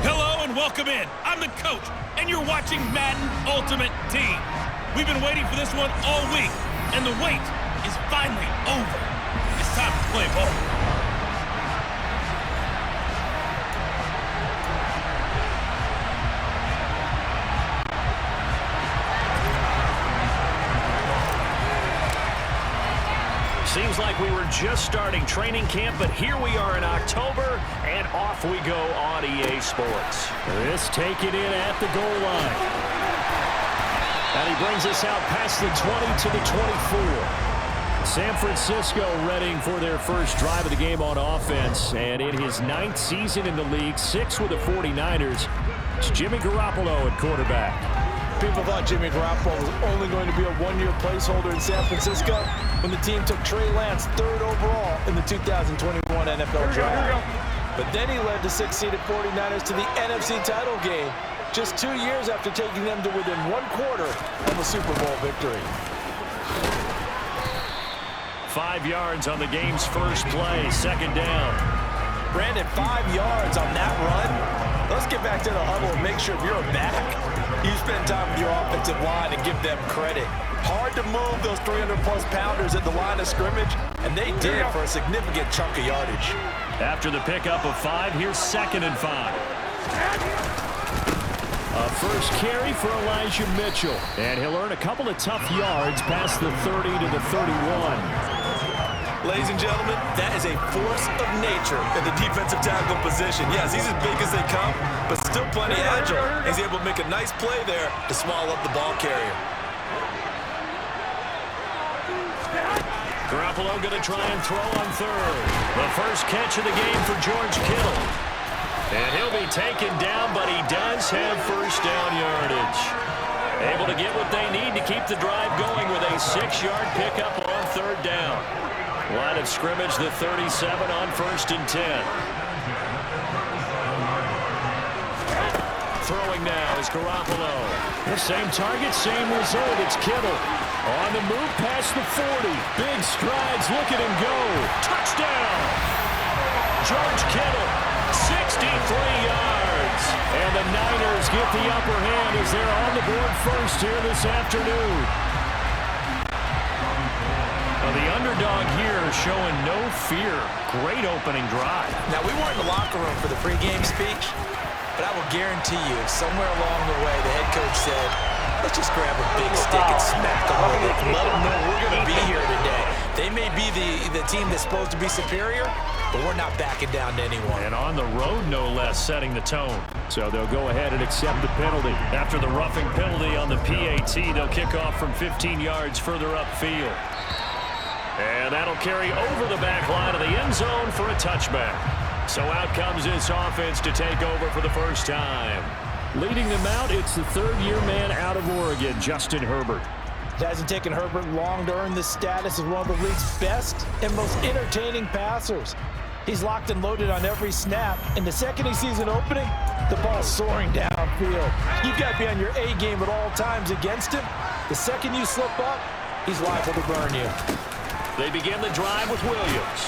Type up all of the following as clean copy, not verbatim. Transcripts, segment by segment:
Hello and welcome in. I'm the coach, and you're watching Madden Ultimate Team. We've been waiting for this one all week, and the wait is finally over. It's time to play ball. Seems like we were just starting training camp, but here we are in October, and off we go on EA Sports. This taken in at the goal line. And he brings us out past the 20 to the 24. San Francisco readying for their first drive of the game on offense, and in his 9th season in the league, 6 with the 49ers, it's Jimmy Garoppolo at quarterback. People thought Jimmy Garoppolo was only going to be a one-year placeholder in San Francisco when the team took Trey Lance 3rd overall in the 2021 NFL Draft. But then he led the 6-seeded 49ers to the NFC title game just 2 years after taking them to within 1/4 of a Super Bowl victory. 5 yards on the game's first play, second down. Brandon, 5 yards on that run. Let's get back to the huddle and make sure if you're back, you spend time with your offensive line and give them credit. Hard to move those 300-plus pounders at the line of scrimmage, and they did for a significant chunk of yardage. After the pickup of 5, here's 2nd and 5. A first carry for Elijah Mitchell, and he'll earn a couple of tough yards past the 30 to the 31. Ladies and gentlemen, that is a force of nature in the defensive tackle position. Yes, he's as big as they come, but still plenty agile. He's able to make a nice play there to swallow up the ball carrier. Garoppolo going to try and throw on 3rd. The first catch of the game for George Kittle. And he'll be taken down, but he does have first down yardage. Able to get what they need to keep the drive going with a 6-yard pickup on 3rd down. Line of scrimmage, the 37 on 1st and 10. Throwing now is Garoppolo. The same target, same result. It's Kittle. On the move past the 40. Big strides. Look at him go. Touchdown. George Kittle, 63 yards. And the Niners get the upper hand as they're on the board first here this afternoon. The underdog here showing no fear. Great opening drive. Now, we weren't in the locker room for the pregame speech, but I will guarantee you somewhere along the way the head coach said, let's just grab a big stick and smack them a little bit and let them know we're going to be here today. They may be the team that's supposed to be superior, but we're not backing down to anyone. And on the road, no less, setting the tone. So they'll go ahead and accept the penalty. After the roughing penalty on the PAT, they'll kick off from 15 yards further upfield. And that'll carry over the back line of the end zone for a touchback. So out comes this offense to take over for the first time. Leading them out, it's the 3rd-year man out of Oregon, Justin Herbert. It hasn't taken Herbert long to earn the status of one of the league's best and most entertaining passers. He's locked and loaded on every snap, and the second he sees an opening, the ball's soaring downfield. You've got to be on your A game at all times against him. The second you slip up, he's liable to burn you. They begin the drive with Williams.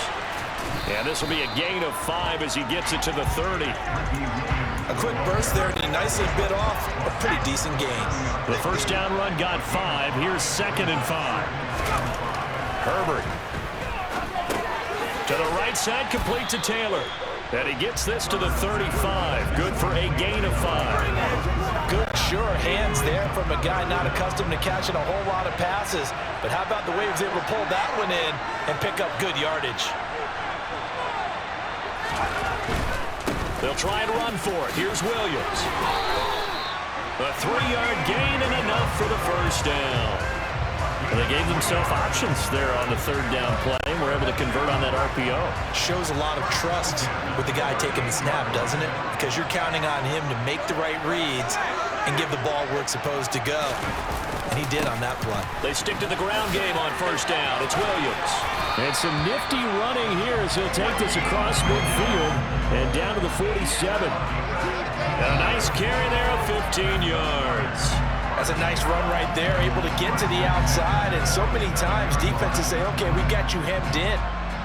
And this will be a gain of 5 as he gets it to the 30. A quick burst there, and he nicely bit off a pretty decent gain. The first down run got 5. Here's 2nd and 5. Herbert. To the right side, complete to Taylor. And he gets this to the 35. Good for a gain of 5. Good, sure hands there from a guy not accustomed to catching a whole lot of passes. But how about the way he was able to pull that one in and pick up good yardage? They'll try and run for it. Here's Williams. A 3-yard gain and enough for the first down. And they gave themselves options there on the 3rd down play and were able to convert on that RPO. Shows a lot of trust with the guy taking the snap, doesn't it? Because you're counting on him to make the right reads and give the ball where it's supposed to go. And he did on that play. They stick to the ground game on first down. It's Williams. And some nifty running here as he'll take this across midfield and down to the 47. And a nice carry there of 15 yards. That's a nice run right there, able to get to the outside, and so many times defenses say, okay, we got you hemmed in.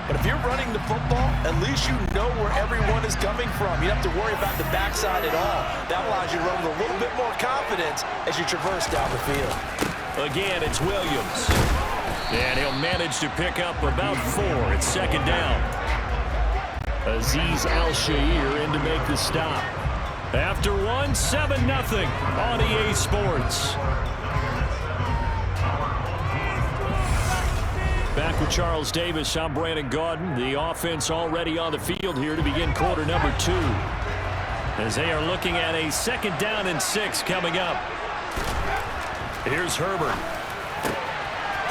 But if you're running the football, at least you know where everyone is coming from. You don't have to worry about the backside at all. That allows you to run with a little bit more confidence as you traverse down the field. Again, it's Williams. And he'll manage to pick up about 4. It's second down. Azeez Al-Shaair in to make the stop. After 7-0 on EA Sports. Back with Charles Davis, I'm Brandon Gaudin. The offense already on the field here to begin quarter number 2. As they are looking at a 2nd down and 6 coming up. Here's Herbert.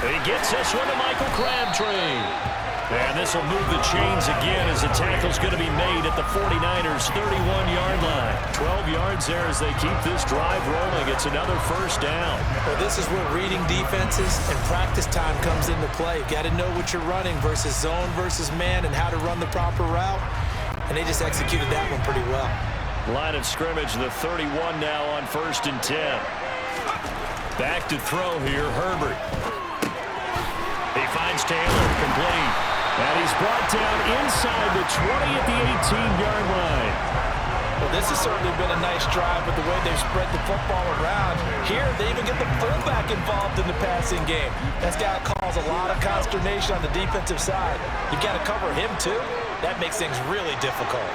He gets this one to Michael Crabtree. And this will move the chains again as the tackle's going to be made at the 49ers' 31-yard line. 12 yards there as they keep this drive rolling. It's another first down. Well, this is where reading defenses and practice time comes into play. You got to know what you're running versus zone versus man and how to run the proper route. And they just executed that one pretty well. Line of scrimmage, the 31 now on 1st and 10. Back to throw here, Herbert. He finds Taylor, complete. And he's brought down inside the 20 at the 18-yard line. Well, this has certainly been a nice drive with the way they've spread the football around. Here, they even get the fullback involved in the passing game. That's got to cause a lot of consternation on the defensive side. You've got to cover him, too. That makes things really difficult.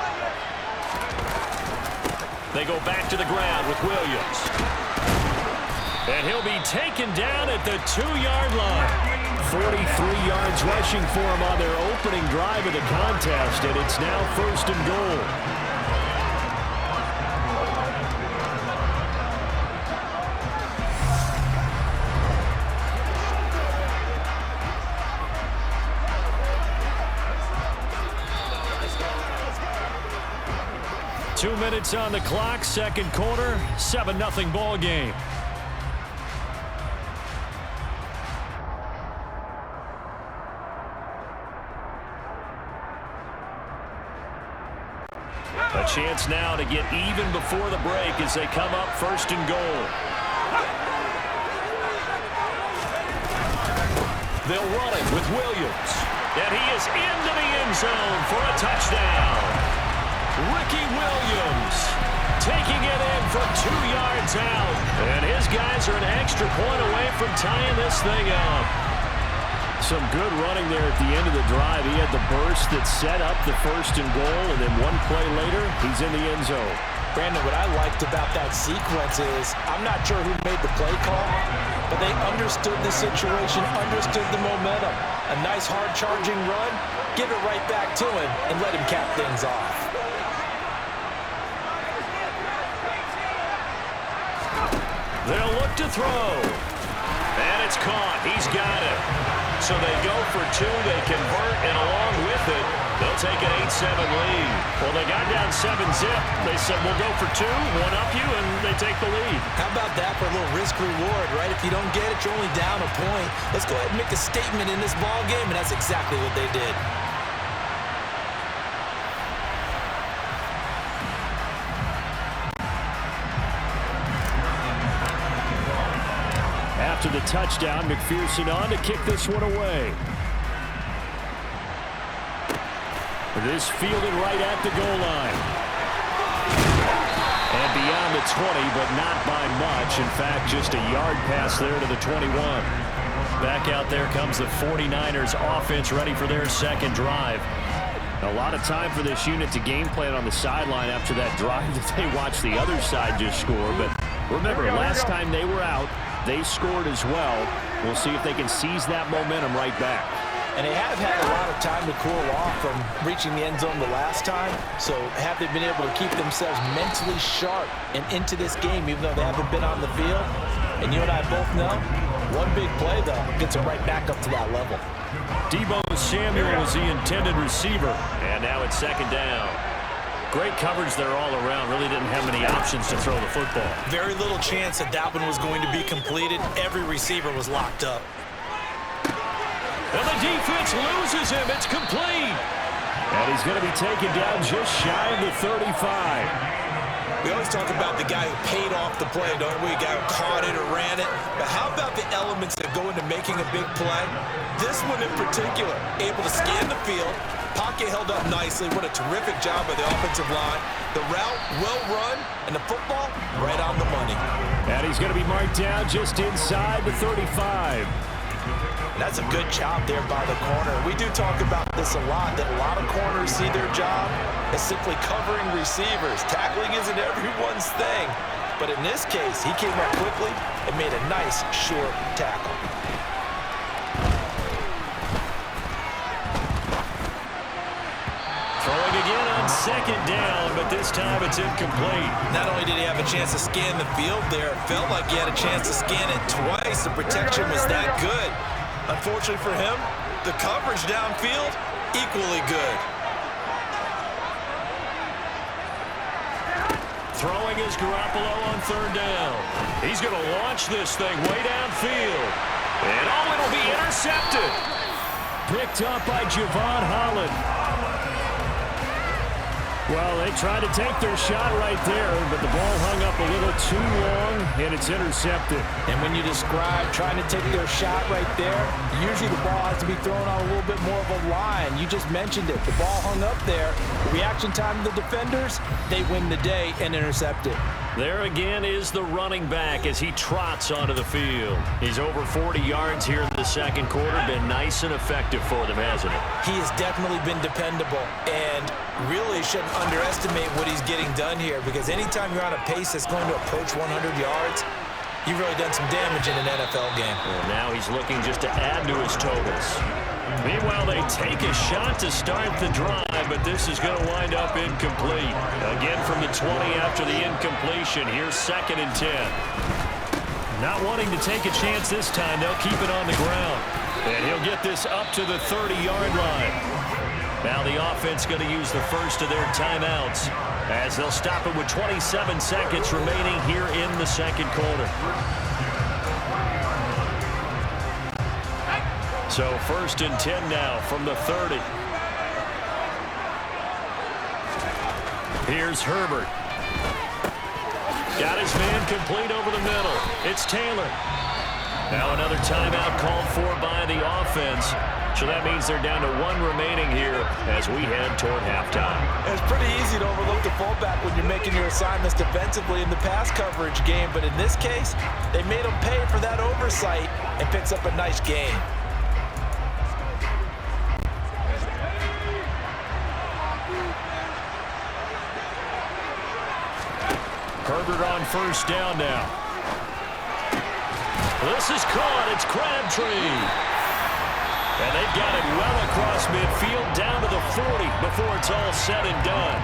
They go back to the ground with Williams. And he'll be taken down at the 2-yard line. 43 yards rushing for him on their opening drive of the contest, and it's now 1st and goal. Two minutes on the clock, second quarter, 7-0 ball game. A chance now to get even before the break as they come up 1st and goal. They'll run it with Williams. And he is into the end zone for a touchdown. Ricky Williams taking it in for 2 yards out. And his guys are an extra point away from tying this thing up. Some good running there at the end of the drive. He had the burst that set up the 1st and goal, and then one play later, he's in the end zone. Brandon, what I liked about that sequence is, I'm not sure who made the play call, but they understood the situation, understood the momentum. A nice hard charging run, give it right back to him, and let him cap things off. They'll look to throw. And it's caught. He's got it. So they go for 2, they convert, and along with it, they'll take an 8-7 lead. Well, they got down 7-zip. They said, we'll go for 2, one up you, and they take the lead. How about that for a little risk-reward, right? If you don't get it, you're only down a point. Let's go ahead and make a statement in this ball game, and that's exactly what they did. After the touchdown, McPherson on to kick this one away. This fielded right at the goal line. And beyond the 20, but not by much. In fact, just a yard pass there to the 21. Back out there comes the 49ers offense ready for their second drive. A lot of time for this unit to game plan on the sideline after that drive that they watched the other side just score. But remember, last time they were out, they scored as well. We'll see if they can seize that momentum right back. And they have had a lot of time to cool off from reaching the end zone the last time. So have they been able to keep themselves mentally sharp and into this game, even though they haven't been on the field? And you and I both know, one big play, though, gets them right back up to that level. Deebo Samuel was the intended receiver. And now it's second down. Great coverage there all around. Really didn't have many options to throw the football. Very little chance that that one was going to be completed. Every receiver was locked up. And the defense loses him. It's complete. And he's going to be taken down just shy of the 35. We always talk about the guy who paid off the play, don't we? The guy who caught it or ran it. But how about the elements that go into making a big play? This one in particular, able to scan the field, pocket held up nicely. What a terrific job by the offensive line. The route, well run, and the football, right on the money. And he's going to be marked down just inside the 35. And that's a good job there by the corner. We do talk about this a lot, that a lot of corners see their job as simply covering receivers. Tackling isn't everyone's thing. But in this case, he came up quickly and made a nice, short tackle. Throwing again on second down, but this time it's incomplete. Not only did he have a chance to scan the field there, it felt like he had a chance to scan it twice. The protection was that good. Unfortunately for him, the coverage downfield, equally good. Throwing is Garoppolo on third down. He's going to launch this thing way downfield. And oh, it'll be intercepted. Picked up by Javon Holland. Well, they tried to take their shot right there, but the ball hung up a little too long, and it's intercepted. And when you describe trying to take their shot right there, usually the ball has to be thrown on a little bit more of a line. You just mentioned it. The ball hung up there. The reaction time of the defenders, they win the day and intercept it. There again is the running back as he trots onto the field. He's over 40 yards here in the second quarter. Been nice and effective for them, hasn't it? He has definitely been dependable and really shouldn't underestimate what he's getting done here, because anytime you're on a pace that's going to approach 100 yards, you've really done some damage in an NFL game. Well, now he's looking just to add to his totals. Meanwhile, they take a shot to start the drive, but this is going to wind up incomplete. Again from the 20 after the incompletion. Here's 2nd and 10. Not wanting to take a chance this time, they'll keep it on the ground. And he'll get this up to the 30-yard line. Now the offense going to use the first of their timeouts as they'll stop it with 27 seconds remaining here in the second quarter. So 1st and 10 now from the 30. Here's Herbert. Got his man complete over the middle. It's Taylor. Now another timeout called for by the offense. So that means they're down to 1 remaining here as we head toward halftime. It's pretty easy to overlook the fullback when you're making your assignments defensively in the pass coverage game. But in this case, they made him pay for that oversight and picks up a nice gain. Herbert on first down now. This is caught. It's Crabtree. And they've got it well across midfield down to the 40 before it's all said and done.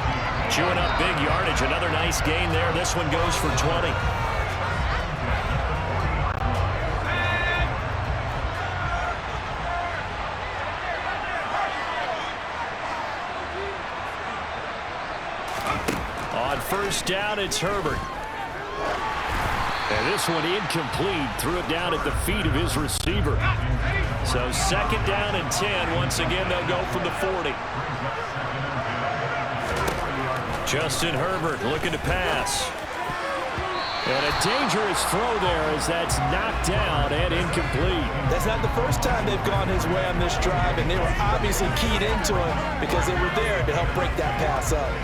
Chewing up big yardage. Another nice gain there. This one goes for 20. On first down, it's Herbert. And this one incomplete. Threw it down at the feet of his receiver. So 2nd down and 10. Once again, they'll go from the 40. Justin Herbert looking to pass. And a dangerous throw there as that's knocked down and incomplete. That's not the first time they've gone his way on this drive, and they were obviously keyed into it because they were there to help break that pass up.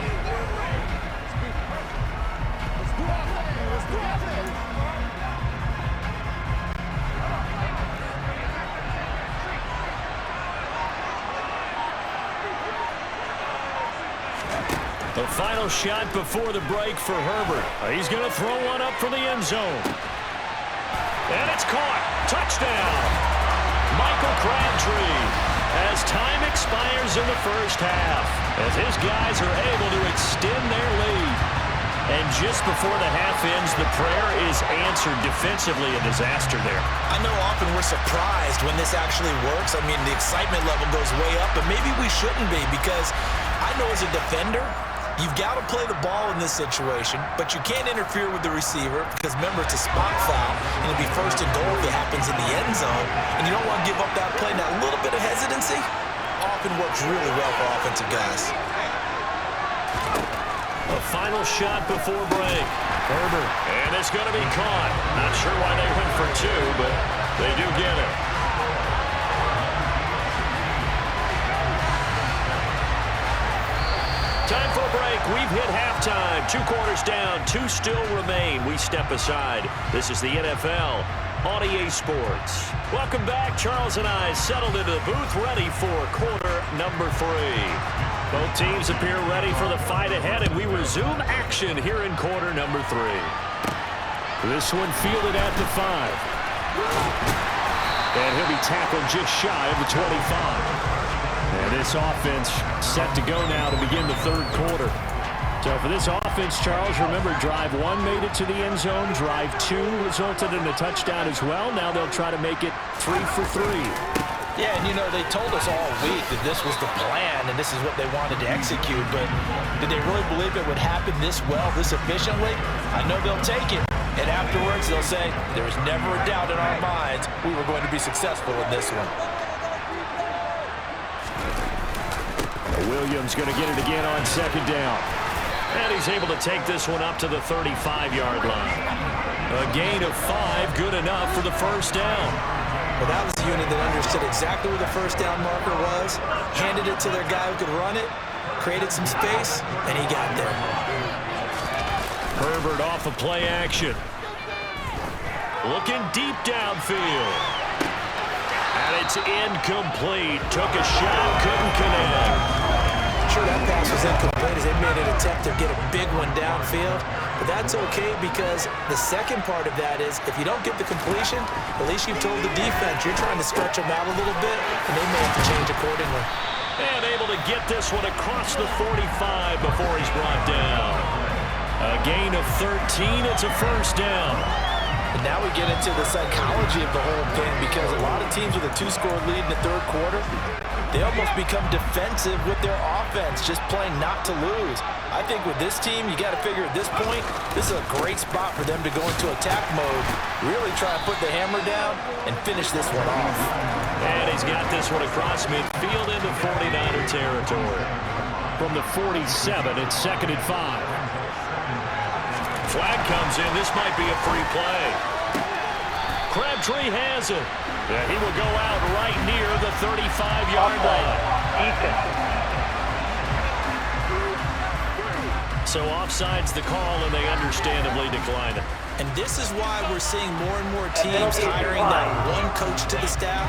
The final shot before the break for Herbert. He's going to throw one up for the end zone. And it's caught. Touchdown. Michael Crabtree. As time expires in the first half, as his guys are able to extend their lead. And just before the half ends, the prayer is answered defensively. A disaster there. I know often we're surprised when this actually works. I mean, the excitement level goes way up, but maybe we shouldn't be, because I know as a defender, you've got to play the ball in this situation, but you can't interfere with the receiver because, remember, it's a spot foul, and it'll be 1st and goal if it happens in the end zone, and you don't want to give up that play. And that little bit of hesitancy often works really well for offensive guys. A final shot before break. Herbert. And it's going to be caught. Not sure why they went for two, but they do get it. Time for a break. We've hit halftime. 2 quarters down. 2 still remain. We step aside. This is the NFL on EA Sports. Welcome back. Charles and I settled into the booth, ready for quarter number 3. Both teams appear ready for the fight ahead, and we resume action here in quarter number 3. This one fielded at the 5. And he'll be tackled just shy of the 25. And this offense set to go now to begin the third quarter. So for this offense, Charles, remember, drive 1 made it to the end zone. Drive 2 resulted in a touchdown as well. Now they'll try to make it 3 for 3. Yeah, and you know, they told us all week that this was the plan and this is what they wanted to execute, but did they really believe it would happen this well, this efficiently? I know they'll take it, and afterwards they'll say, there was never a doubt in our minds we were going to be successful in this one. Williams going to get it again on second down. And he's able to take this one up to the 35-yard line. A gain of 5, good enough for the first down. Well, that was the unit that understood exactly where the first down marker was, handed it to their guy who could run it, created some space, and he got there. Herbert off of play action. Looking deep downfield. And it's incomplete. Took a shot, couldn't connect. Sure, that pass was incomplete as they made an attempt to get a big one downfield. But that's okay because the second part of that is if you don't get the completion, at least you've told the defense you're trying to stretch them out a little bit, and they may have to change accordingly. And able to get this one across the 45 before he's brought down. A gain of 13. It's a first down. And now we get into the psychology of the whole thing because a lot of teams with a 2-score lead in the third quarter, they almost become defensive with their offense, just playing not to lose. I think with this team, you got to figure at this point, this is a great spot for them to go into attack mode, really try to put the hammer down and finish this one off. And he's got this one across midfield into 49er territory. From the 47, it's 2nd and 5. Flag comes in. This might be a free play. Crabtree has it. And he will go out right near the 35-yard line. So offside's the call, and they understandably decline it. And this is why we're seeing more and more teams hiring that one coach to the staff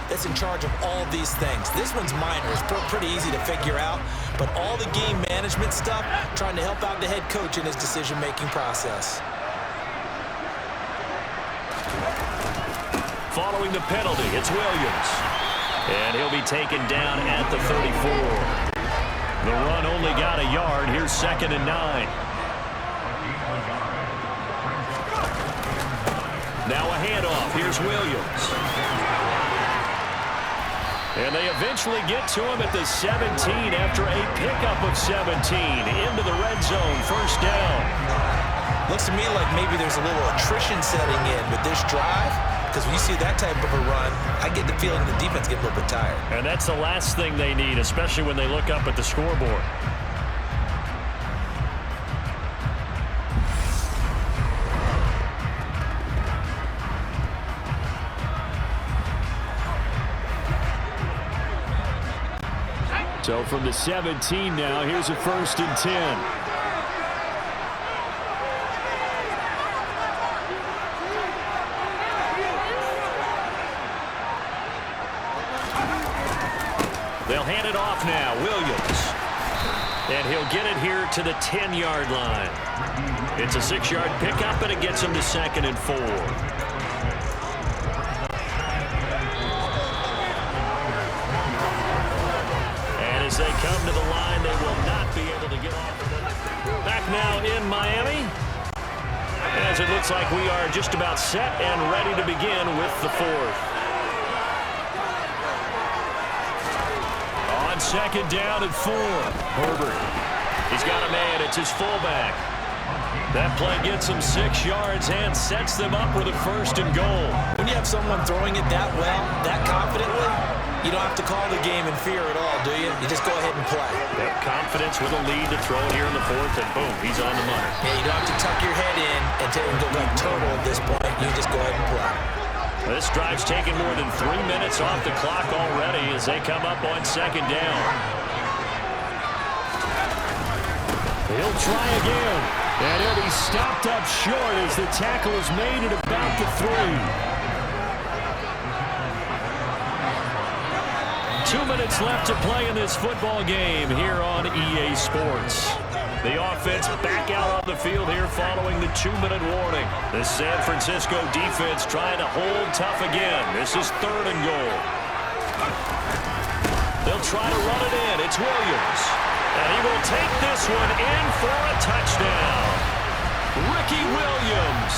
that's in charge of all these things. This one's minor. It's pretty easy to figure out. But all the game management stuff, trying to help out the head coach in his decision-making process. Following the penalty, it's Williams. And he'll be taken down at the 34. The run only got a yard. Here's 2nd and 9. Now a handoff. Here's Williams. And they eventually get to him at the 17 after a pickup of 17 into the red zone. First down. Looks to me like maybe there's a little attrition setting in with this drive, because when you see that type of a run, I get the feeling the defense gets a little bit tired. And that's the last thing they need, especially when they look up at the scoreboard. So from the 17 now, here's a 1st and 10. They'll hand it off now, Williams. And he'll get it here to the 10-yard line. It's a 6-yard pickup, and it gets him to 2nd and 4. As they come to the line, they will not be able to get off. Back now in Miami, as it looks like we are just about set and ready to begin with the 4th. On 2nd down and 4, Herbert. He's got a man. It's his fullback. That play gets him 6 yards and sets them up with a 1st and goal. When you have someone throwing it that well, that confidently, you don't have to call the game in fear at all, do you? You just go ahead and play. Yep, confidence with a lead to throw it here in the fourth, and boom, he's on the money. Yeah, you don't have to tuck your head in and go like turtle at this point. You just go ahead and play. This drive's taken more than 3 minutes off the clock already as they come up on second down. He'll try again, and he'll be stopped up short as the tackle is made at about the 3. 2 minutes left to play in this football game here on EA Sports. The offense back out on the field here following the 2-minute warning. The San Francisco defense trying to hold tough again. This is 3rd and goal. They'll try to run it in. It's Williams. And he will take this one in for a touchdown. Ricky Williams,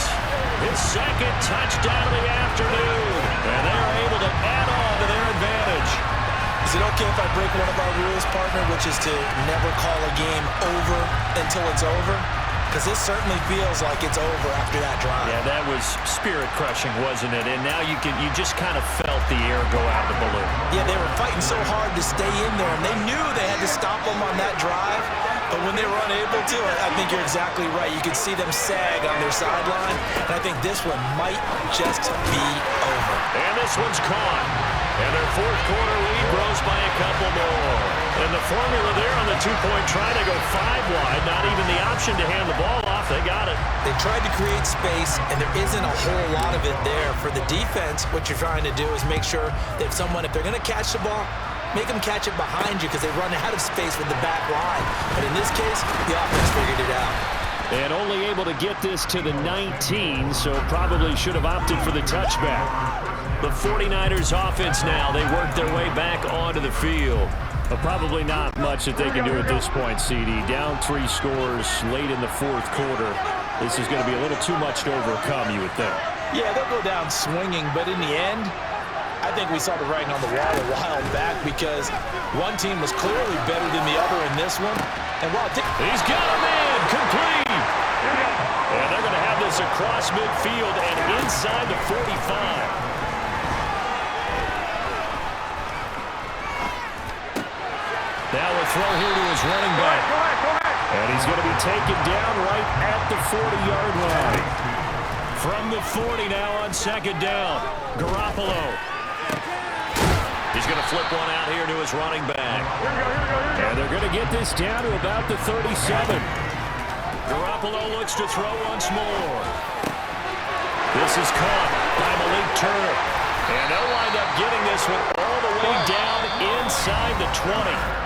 his 2nd touchdown of the afternoon. And they're able to add on to their advantage. Is it okay if I break one of our rules, partner, which is to never call a game over until it's over? Because this certainly feels like it's over after that drive. Yeah, that was spirit-crushing, wasn't it? And now you just kind of felt the air go out of the balloon. Yeah, they were fighting so hard to stay in there, and they knew they had to stop them on that drive. But when they were unable to, I think you're exactly right. You could see them sag on their sideline, and I think this one might just be over. And this one's caught. And their 4th quarter lead grows by a couple more. And the formula there on the 2-point try to go 5 wide. Not even the option to hand the ball off. They got it. They tried to create space, and there isn't a whole lot of it there. For the defense, what you're trying to do is make sure that if they're going to catch the ball, make them catch it behind you because they run out of space with the back line. But in this case, the offense figured it out. And only able to get this to the 19, so probably should have opted for the touchback. The 49ers offense now, they work their way back onto the field. But probably not much that they can do at this point, CD. Down 3 scores late in the 4th quarter. This is going to be a little too much to overcome, you would think. Yeah, they'll go down swinging, but in the end, I think we saw the writing on the wall a while back because one team was clearly better than the other in this one. And while he's got a man, complete. And they're going to have this across midfield and inside the 45. Now a throw here to his running back. And he's going to be taken down right at the 40-yard line. From the 40 now on second down. Garoppolo. He's going to flip one out here to his running back. And they're going to get this down to about the 37. Garoppolo looks to throw once more. This is caught by Malik Turner. And they'll wind up getting this one all the way down inside the 20.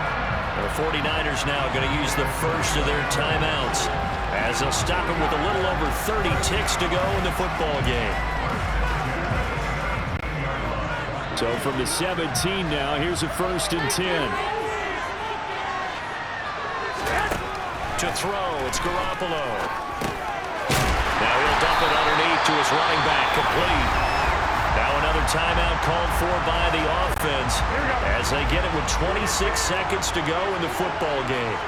The 49ers now going to use the first of their timeouts as they'll stop him with a little over 30 ticks to go in the football game. So from the 17 now, here's a 1st and 10. To throw, it's Garoppolo. Now he'll dump it underneath to his running back, complete. Now another timeout called for by the offense as they get it with 26 seconds to go in the football game.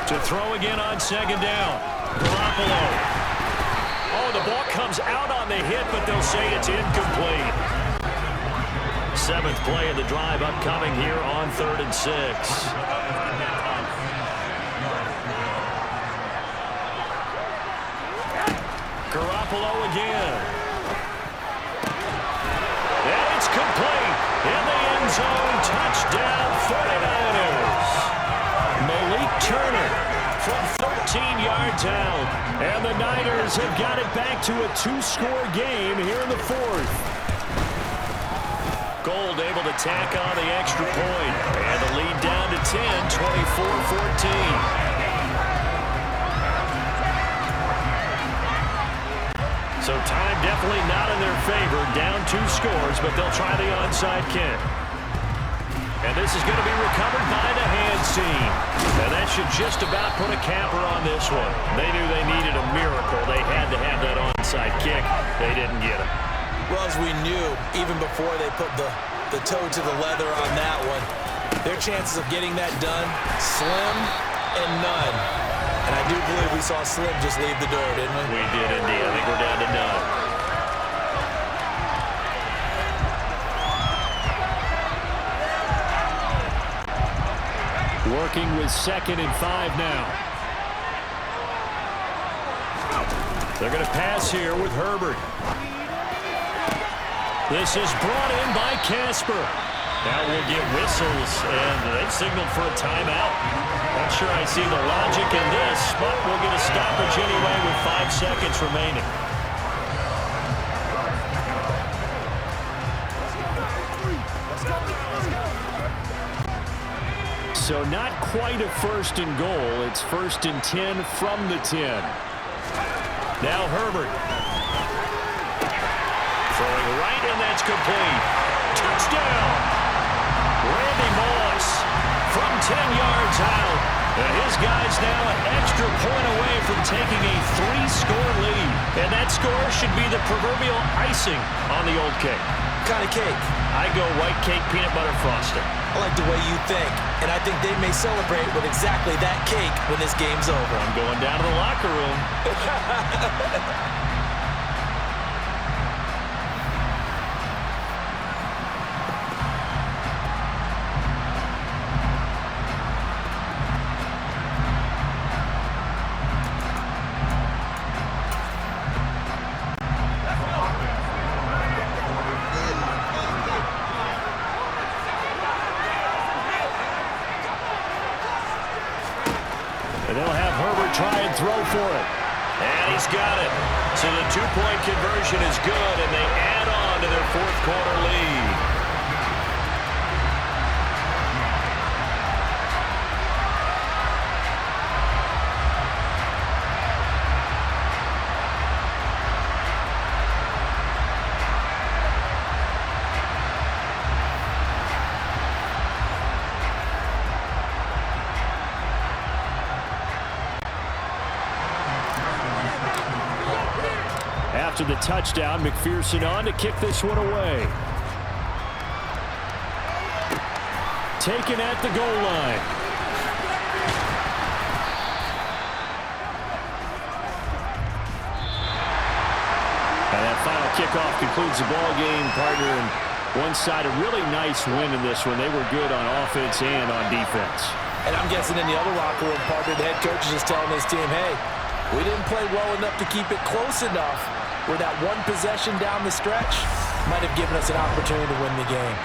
To throw again on second down. Garoppolo. Oh, the ball comes out on the hit, but they'll say it's incomplete. 7th play of the drive upcoming here on 3rd and 6. Garoppolo again. And it's complete. In the end zone, touchdown 49ers. Malik Turner from 13 yards out. And the Niners have got it back to a 2-score game here in the 4th. Gold able to tack on the extra point. And the lead down to 10, 24-14. So time definitely not in their favor. Down 2 scores, but they'll try the onside kick. And this is going to be recovered by the hands team. And that should just about put a capper on this one. They knew they needed a miracle. They had to have that onside kick. They didn't get it. Well, as we knew, even before they put the toe to the leather on that one, their chances of getting that done, slim and none. And I do believe we saw Slim just leave the door, didn't we? We did indeed. I think we're down to none. Working with 2nd and 5 now. They're going to pass here with Herbert. This is brought in by Casper. Now we'll get whistles, and they've signaled for a timeout. Not sure I see the logic in this, but we'll get a stoppage anyway with 5 seconds remaining. So not quite a 1st and goal. It's 1st and 10 from the 10. Now Herbert. Throwing right, and that's complete. Touchdown! Randy Moss from 10 yards out. And his guy's now an extra point away from taking a 3-score lead. And that score should be the proverbial icing on the old cake. What kind of cake? I go white cake peanut butter frosting. I like the way you think, and I think they may celebrate with exactly that cake when this game's over. I'm going down to the locker room. And they'll have Herbert try and throw for it. And he's got it. So the 2-point conversion is good, and they add on to their 4th quarter lead. After the touchdown, McPherson on to kick this one away. Taken at the goal line. And that final kickoff concludes the ball game, partner. And one side, a really nice win in this one. They were good on offense and on defense. And I'm guessing in the other locker room, partner, the head coach is just telling his team, hey, we didn't play well enough to keep it close enough where that one possession down the stretch might have given us an opportunity to win the game.